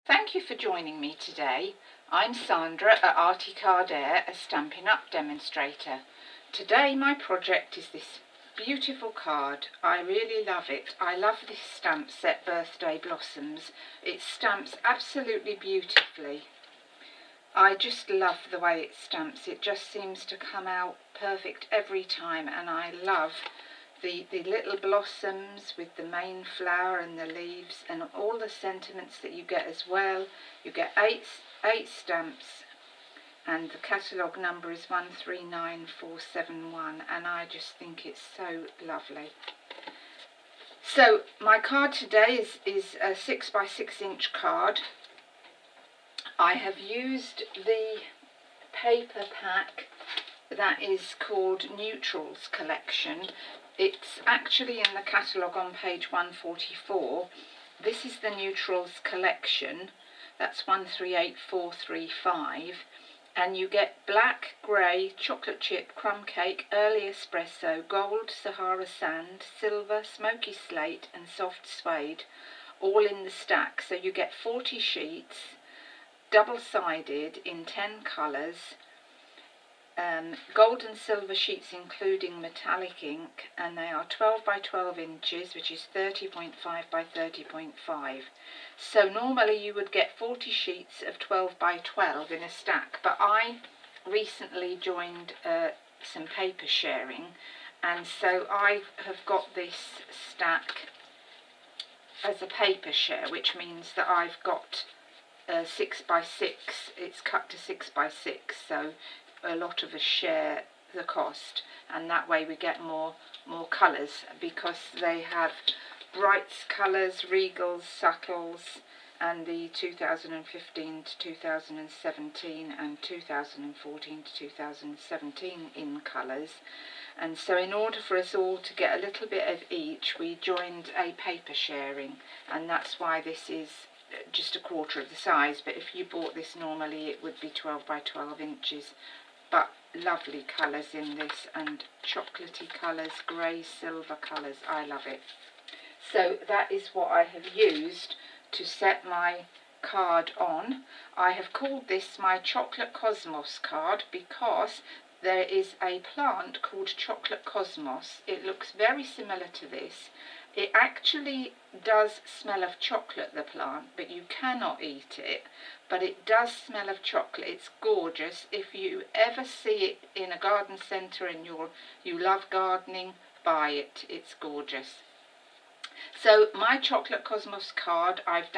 Thank you for joining me today. I'm Sandra at Arty Card Air, a Stampin' Up demonstrator. Today my project is this beautiful card. I really love it. I love this stamp set, Birthday Blossoms. It stamps absolutely beautifully. I just love the way it stamps. It just seems to come out perfect every time, and I love the little blossoms with the main flower and the leaves and all the sentiments that you get as well. You get eight stamps, and the catalogue number is 139471, and I just think it's so lovely. So my card today is a 6x6 inch card. I have used the paper pack that is called Neutrals Collection. It's actually in the catalogue on page 144. This is the Neutrals Collection. That's 138435. And you get black, grey, chocolate chip, crumb cake, early espresso, gold, Sahara sand, silver, smoky slate and soft suede, all in the stack. So you get 40 sheets, double-sided in 10 colours. Gold and silver sheets including metallic ink, and they are 12 by 12 inches, which is 30.5 by 30.5. So normally you would get 40 sheets of 12 by 12 in a stack, but I recently joined some paper sharing, and so I have got this stack as a paper share, which means that I've got 6 by 6. It's cut to 6 by 6, so a lot of us share the cost, and that way we get more colours, because they have Brights colours, Regals, Subtles, and the 2015 to 2017 and 2014 to 2017 in colours. And so in order for us all to get a little bit of each, we joined a paper sharing, and that's why this is just a quarter of the size. But if you bought this normally, it would be 12 by 12 inches. But lovely colours in this, and chocolatey colours, grey, silver colours. I love it. So that is what I have used to set my card on. I have called this my Chocolate Cosmos card because there is a plant called Chocolate Cosmos. It looks very similar to this. It actually does smell of chocolate, the plant, but you cannot eat it. But it does smell of chocolate. It's gorgeous. If you ever see it in a garden centre and you love gardening, buy it. It's gorgeous. So my Chocolate Cosmos card I've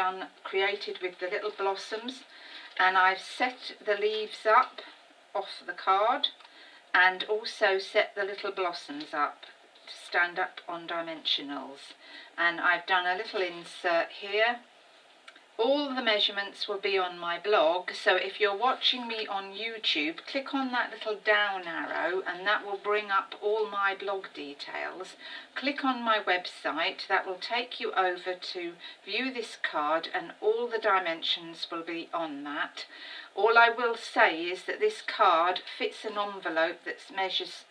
created with the little blossoms, and I've set the leaves up off the card and also set the little blossoms up to stand up on dimensionals. And I've done a little insert here. All the measurements will be on my blog, so if you're watching me on YouTube, click on that little down arrow and that will bring up all my blog details. Click on my website, that will take you over to view this card, and all the dimensions will be on that. All I will say is that this card fits an envelope that measures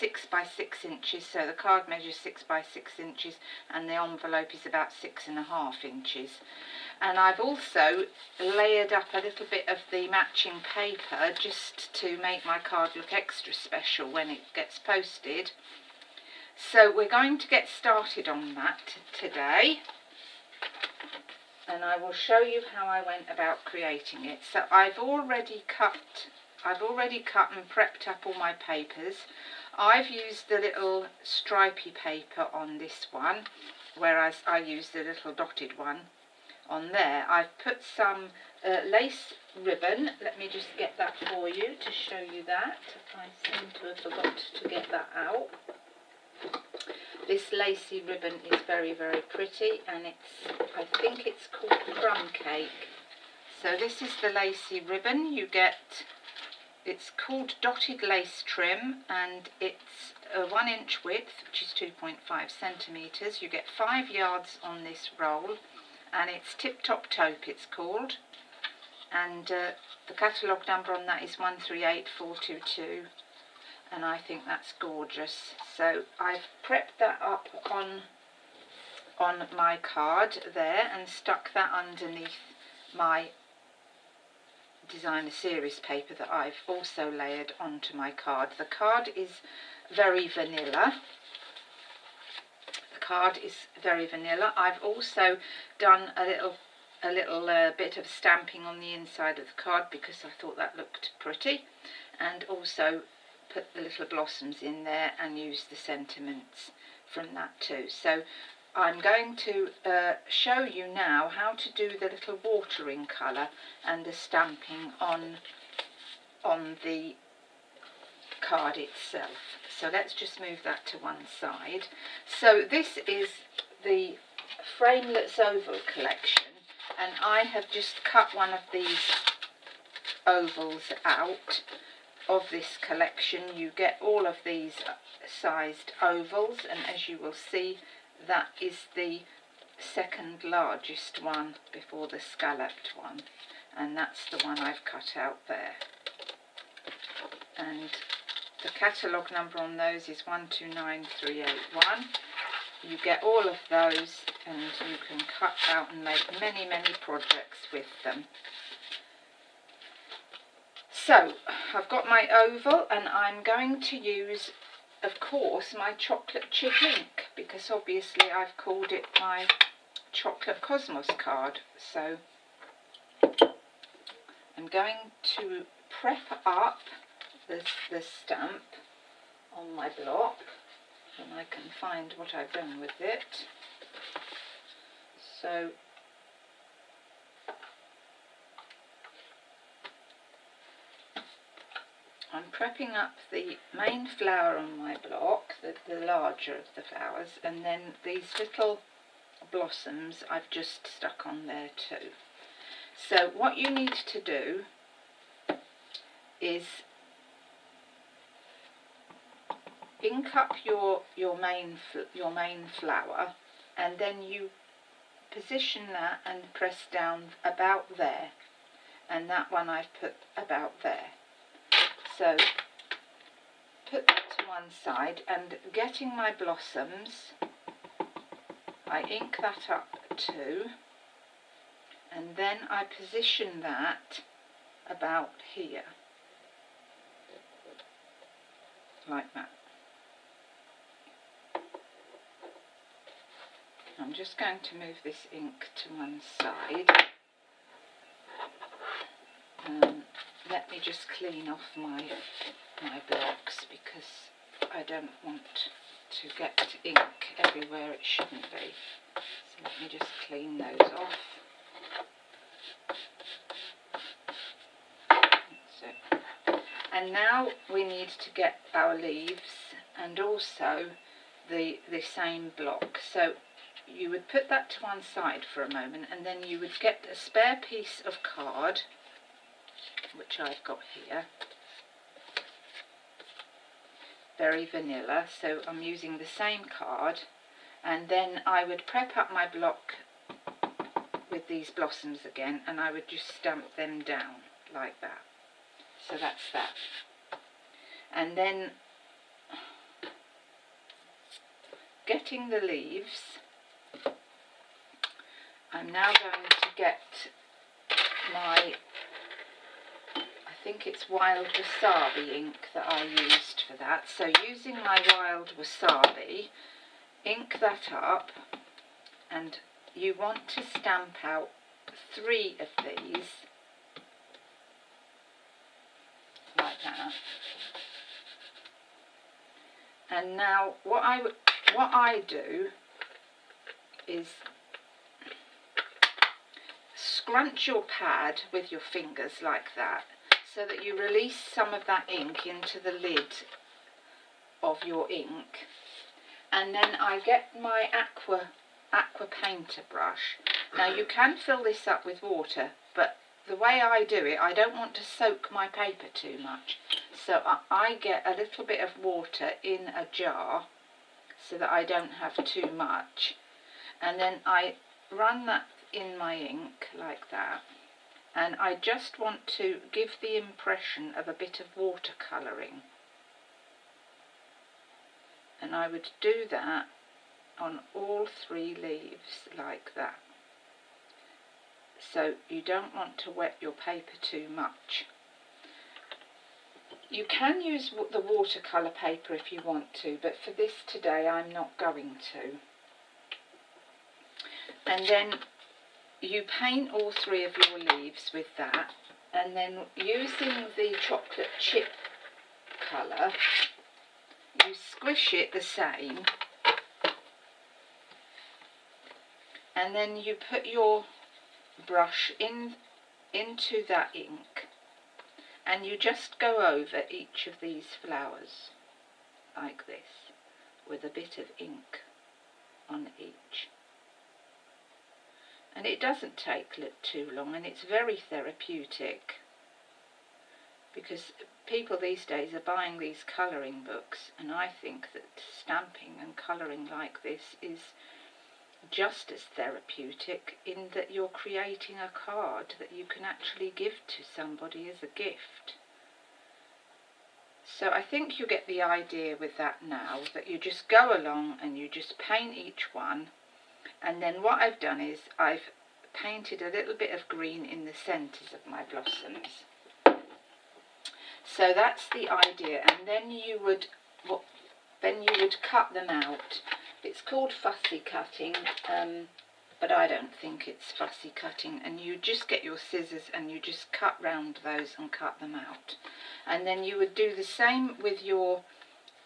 6 by 6 inches, so the card measures 6 by 6 inches and the envelope is about 6.5 inches. And I've also layered up a little bit of the matching paper just to make my card look extra special when it gets posted. So we're going to get started on that today, and I will show you how I went about creating it. So I've already cut and prepped up all my papers. I've used the little stripy paper on this one, whereas I used the little dotted one on there. I've put some lace ribbon. Let me just get that for you to show you that. I seem to have forgot to get that out. This lacy ribbon is very, very pretty, and I think it's called crumb cake. So this is the lacy ribbon. It's called dotted lace trim, and it's a 1 inch width, which is 2.5 centimetres. You get 5 yards on this roll, and it's Tip Top Taupe it's called, and the catalogue number on that is 138422, and I think that's gorgeous. So I've prepped that up on my card there and stuck that underneath my designer series paper that I've also layered onto my card. The card is very vanilla. The card is very vanilla. I've also done a little bit of stamping on the inside of the card because I thought that looked pretty, and also put the little blossoms in there and use the sentiments from that too. So I'm going to show you now how to do the little watering colour and the stamping on the card itself. So let's just move that to one side. So this is the Framelits Oval collection, and I have just cut one of these ovals out of this collection. You get all of these sized ovals, and as you will see, that is the second largest one before the scalloped one, and that's the one I've cut out there. And the catalogue number on those is 129381. You get all of those, and you can cut out and make many projects with them. So I've got my oval, and I'm going to use, of course, my chocolate chip ink, because obviously I've called it my Chocolate Cosmos card. So I'm going to prep up the stamp on my block, and I can find what I've done with it. So I'm prepping up the main flower on my block, the larger of the flowers, and then these little blossoms I've just stuck on there too. So what you need to do is ink up your main flower, and then you position that and press down about there, and that one I've put about there. So put that to one side, and getting my blossoms, I ink that up too, and then I position that about here, like that. I'm just going to move this ink to one side. Let me just clean off my blocks, because I don't want to get ink everywhere it shouldn't be. So let me just clean those off. So, and now we need to get our leaves and also the same block. So you would put that to one side for a moment, and then you would get a spare piece of card, which I've got here, very vanilla, so I'm using the same card, and then I would prep up my block with these blossoms again, and I would just stamp them down like that. So that's that. And then getting the leaves, I'm now going to get my, I think it's Wild Wasabi ink that I used for that. So using my Wild Wasabi, ink that up, and you want to stamp out 3 of these, like that. And now what I do is scrunch your pad with your fingers like that, so that you release some of that ink into the lid of your ink. And then I get my aqua painter brush. Now you can fill this up with water, but the way I do it, I don't want to soak my paper too much. So I get a little bit of water in a jar so that I don't have too much. And then I run that in my ink like that. And I just want to give the impression of a bit of watercolouring. And I would do that on all 3 leaves like that. so you don't want to wet your paper too much. You can use the watercolour paper if you want to, but for this today I'm not going to. And then you paint all 3 of your leaves with that, and then using the chocolate chip colour, you squish it the same, and then you put your brush into that ink, and you just go over each of these flowers like this with a bit of ink on each. And it doesn't take too long, and it's very therapeutic, because people these days are buying these colouring books, and I think that stamping and colouring like this is just as therapeutic, in that you're creating a card that you can actually give to somebody as a gift. So I think you get the idea with that now, that you just go along and you just paint each one. And then what I've done is I've painted a little bit of green in the centres of my blossoms. So that's the idea, and then you would cut them out. It's called fussy cutting, but I don't think it's fussy cutting. And you just get your scissors and you just cut round those and cut them out. And then you would do the same with your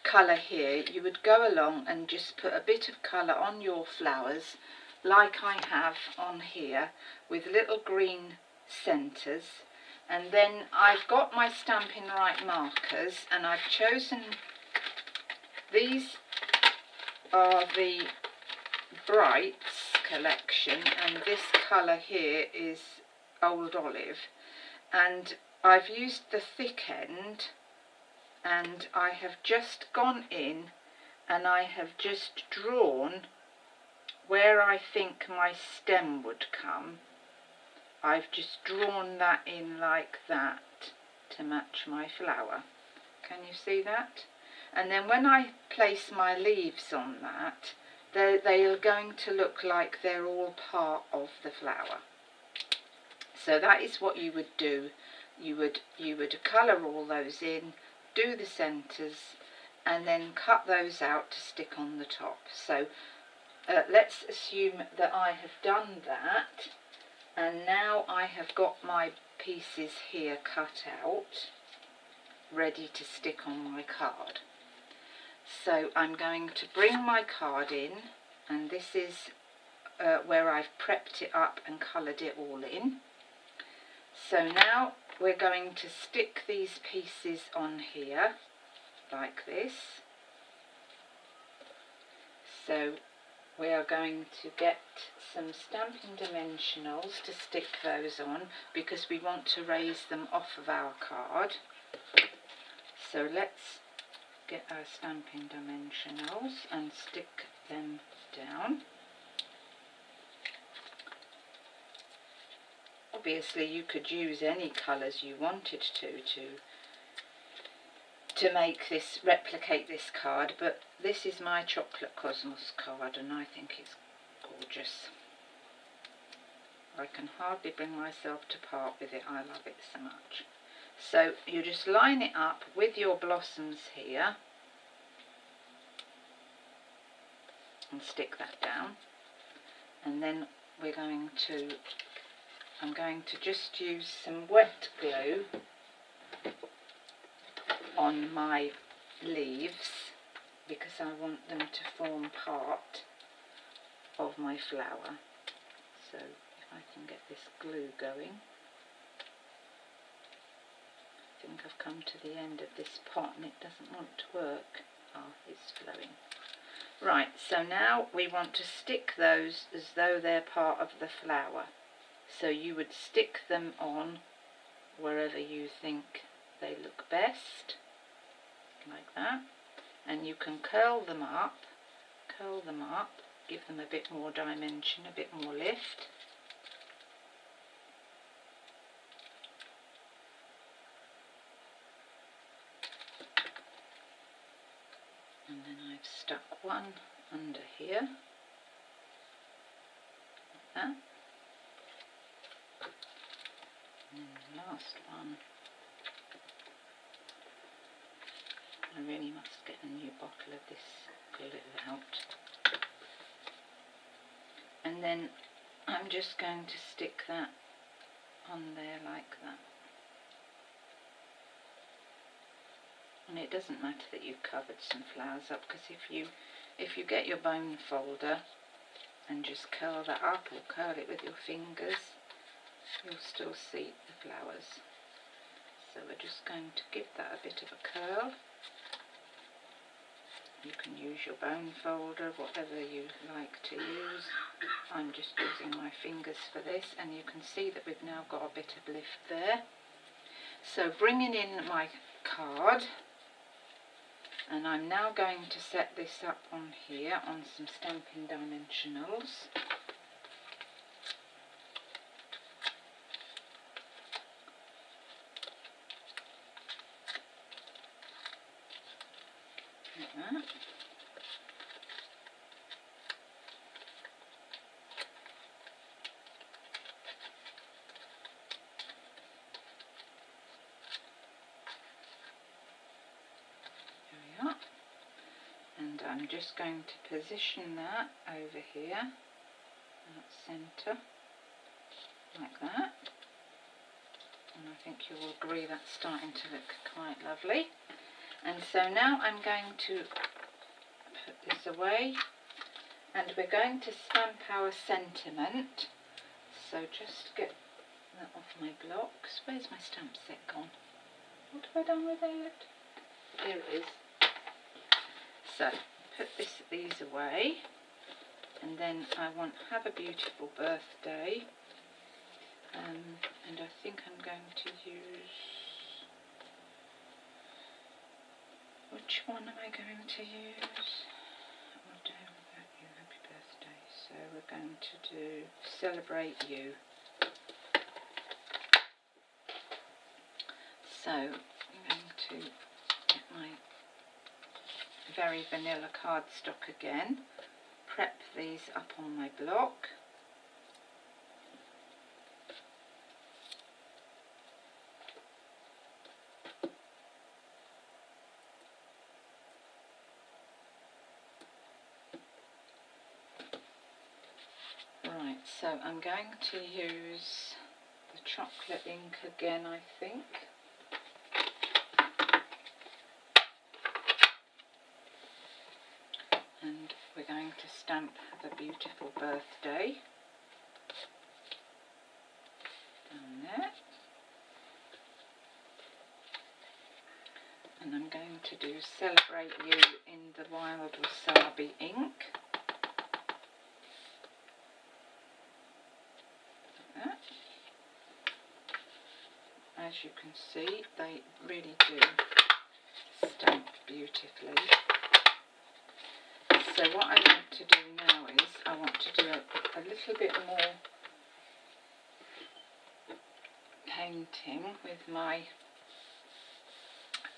colour here. You would go along and just put a bit of colour on your flowers, like I have on here, with little green centres. And then I've got my Stampin' Right markers, and I've chosen, these are the Brights collection, and this colour here is Old Olive, and I've used the thick end, and I have just gone in and I have just drawn where I think my stem would come. I've just drawn that in like that to match my flower. Can you see that? And then when I place my leaves on that, they are going to look like they're all part of the flower. So that is what you would do. You would colour all those in, do the centres, and then cut those out to stick on the top. So let's assume that I have done that, and now I have got my pieces here cut out, ready to stick on my card. So I'm going to bring my card in, and this is where I've prepped it up and coloured it all in. So now we're going to stick these pieces on here like this. So we are going to get some Stampin' Dimensionals to stick those on, because we want to raise them off of our card. So let's get our Stampin' Dimensionals and stick them down. Obviously you could use any colours you wanted to make this, replicate this card, but this is my Chocolate Cosmos card and I think it's gorgeous. I can hardly bring myself to part with it, I love it so much. So you just line it up with your blossoms here and stick that down, and then I'm going to just use some wet glue on my leaves, because I want them to form part of my flower. So if I can get this glue going. I think I've come to the end of this pot and it doesn't want to work. Ah, it's flowing. Right, so now we want to stick those as though they're part of the flower. So you would stick them on wherever you think they look best, like that. And you can curl them up, give them a bit more dimension, a bit more lift. And then I've stuck one under here, like that. last one. I really must get a new bottle of this glue out. And then I'm just going to stick that on there like that. And it doesn't matter that you've covered some flowers up, because if you get your bone folder and just curl that up or curl it with your fingers, you'll still see the flowers. So we're just going to give that a bit of a curl. You can use your bone folder, whatever you like to use. I'm just using my fingers for this, and you can see that we've now got a bit of lift there. So bringing in my card, and I'm now going to set this up on here on some Stampin' Dimensionals. Like that. There we are. And I'm just going to position that over here at centre, like that. And I think you'll agree that's starting to look quite lovely. And so now I'm going to put this away, and we're going to stamp our sentiment. So just get that off my blocks. Where's my stamp set gone? What have I done with it? There it is. So put these away, and then I want Have a Beautiful Birthday, and I think I'm going to use, which one am I going to use? What day about you, happy birthday. So we're going to do Celebrate You. So I'm going to get my very vanilla cardstock again, prep these up on my block. Right, so I'm going to use the chocolate ink again, I think. And we're going to stamp Have a Beautiful Birthday down there. And I'm going to do Celebrate You in the Wild Wasabi ink. Like that. As you can see, they really do stamp beautifully. So what I want to do now is I want to do a little bit more painting with my,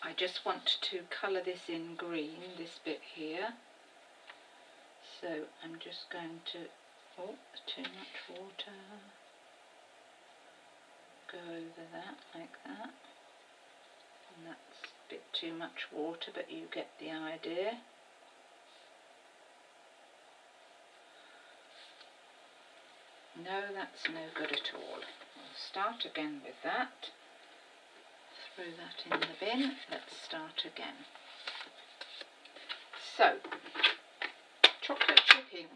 I just want to colour this in green, this bit here. So I'm just going to, oh, too much water, go over that like that. And that's a bit too much water, but you get the idea. No, that's no good at all. We'll start again with that. Throw that in the bin. Let's start again. So, chocolate chip ink,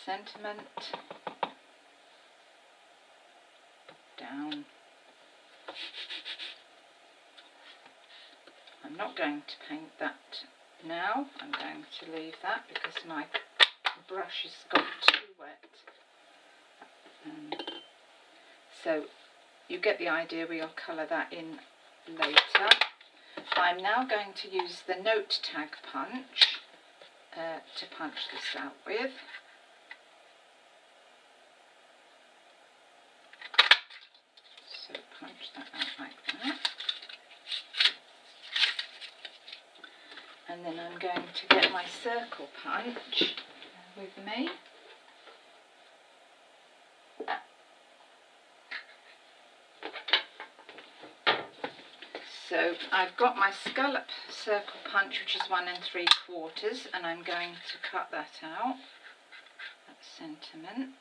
sentiment, down. I'm not going to paint that now. I'm going to leave that because my brush has got too wet. So you get the idea, we'll colour that in later. I'm now going to use the note tag punch to punch this out with. So punch that out like that. And then I'm going to get my circle punch with me. So I've got my scallop circle punch, which is 1 3/4, and I'm going to cut that out, that sentiment.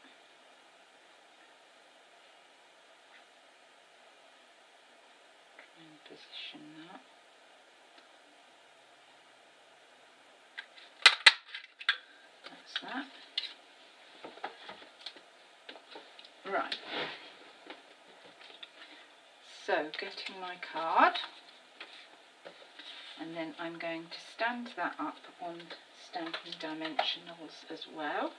Try and position that. That's that. Right. So getting my card, and then I'm going to stand that up on Stampin' Dimensionals as well.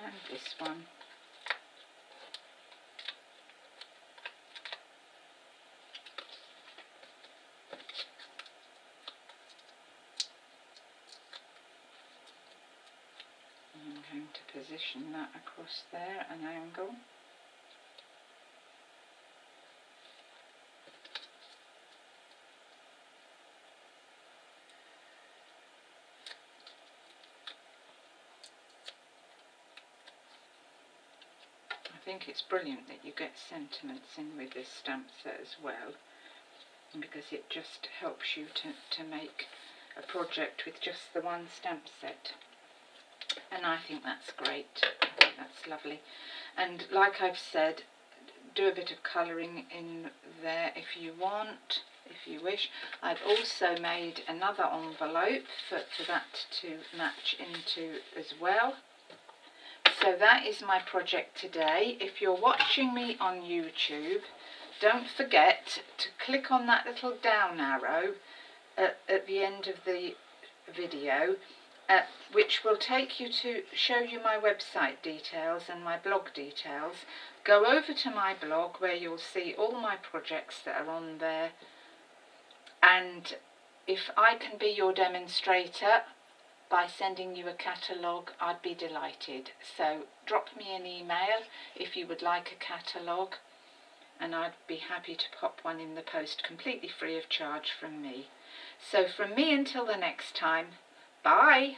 And this one. I'm going to position that across there at an angle. I think it's brilliant that you get sentiments in with this stamp set as well, because it just helps you to make a project with just the one stamp set. And I think that's great. I think that's lovely. And like I've said, do a bit of colouring in there if you want, if you wish. I've also made another envelope for that to match into as well. So that is my project today. If you're watching me on YouTube, don't forget to click on that little down arrow at the end of the video, which will take you to show you my website details and my blog details. Go over to my blog where you'll see all my projects that are on there, and if I can be your demonstrator by sending you a catalogue, I'd be delighted. So drop me an email if you would like a catalogue, and I'd be happy to pop one in the post completely free of charge from me. So from me until the next time, bye!